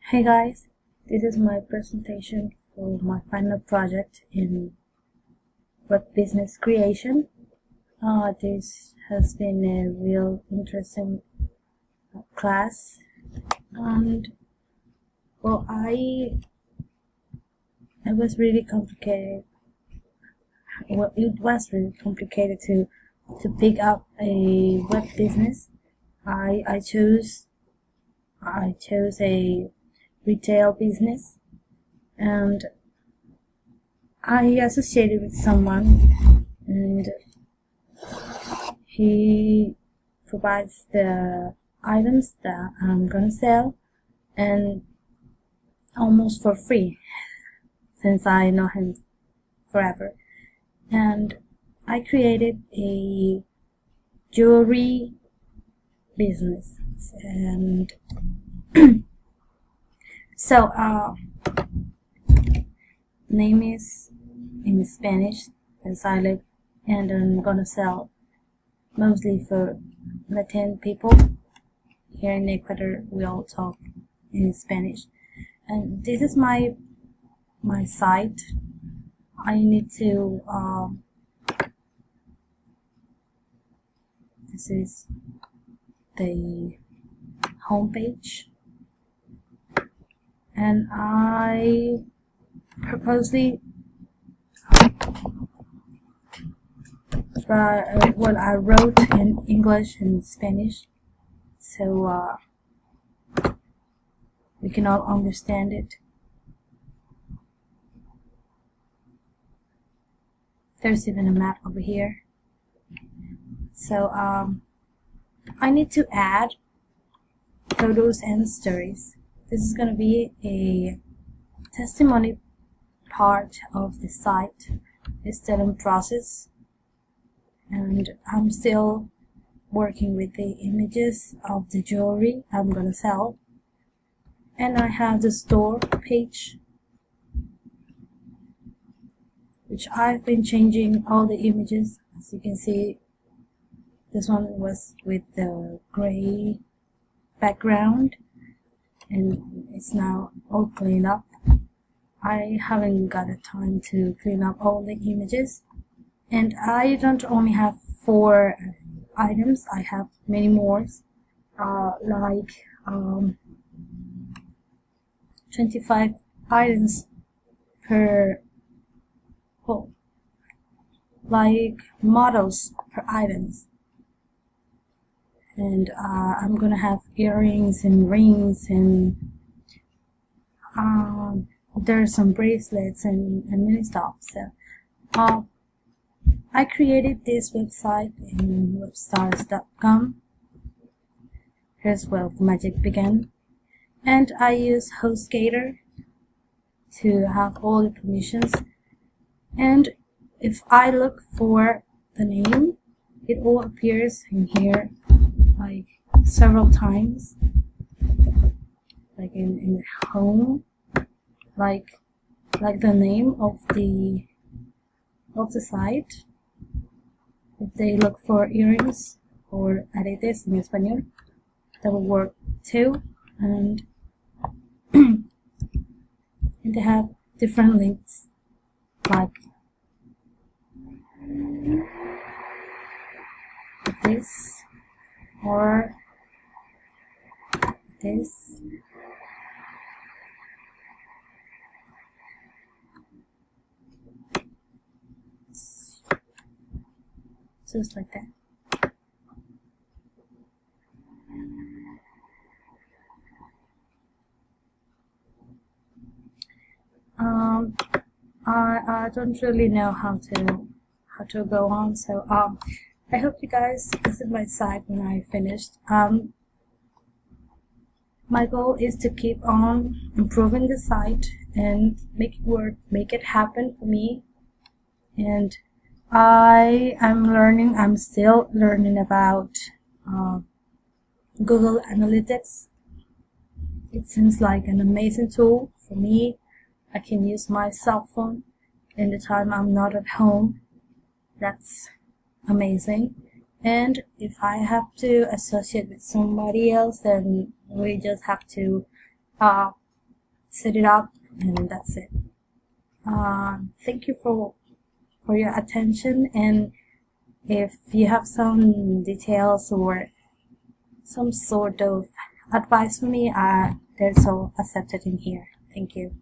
Hey guys, this is my presentation for my final project in web business creation. This has been a real interesting class, and well, it was really complicated. Well, it was really complicated to pick up a web business. I chose a retail business, and I associated with someone, and he provides the items that I'm gonna sell, and almost for free, since I know him forever. And I created a jewelry business, and so name is in Spanish, as I live, and I'm gonna sell mostly for Latin people. Here in Ecuador, we all talk in Spanish, and this is my site. I need to this is the homepage, and I purposely I wrote in English and Spanish, so we can all understand it. There's even a map over here. So I need to add photos and stories. This is going to be a testimony part of the site. It's still in process, and I'm still working with the images of the jewelry I'm gonna sell. And I have the store page, which I've been changing all the images. As you can see, this one was with the gray background, and it's now all cleaned up. I haven't got the time to clean up all the images, and I don't only have 4 items, I have many more, like 25 items per, well, like models per items. And I'm gonna have earrings and rings, and there's some bracelets and many stuff. So I created this website in webstars.com. Here's where the magic began. And I use HostGator to have all the permissions. And if I look for the name, it all appears in here like several times, like in home, like the name of the site. If they look for earrings or aretes in español, that will work too. And they have different links, like this or this. Just like that. I don't really know how to go on, so I hope you guys visit my site when I finished. My goal is to keep on improving the site and make it work, make it happen for me. And I'm still learning about Google Analytics. It seems like an amazing tool for me. I can use my cell phone in the time I'm not at home. That's amazing. And if I have to associate with somebody else, then we just have to set it up, and that's it. Thank you for your attention, and if you have some details or some sort of advice for me, they're so accepted in here. Thank you.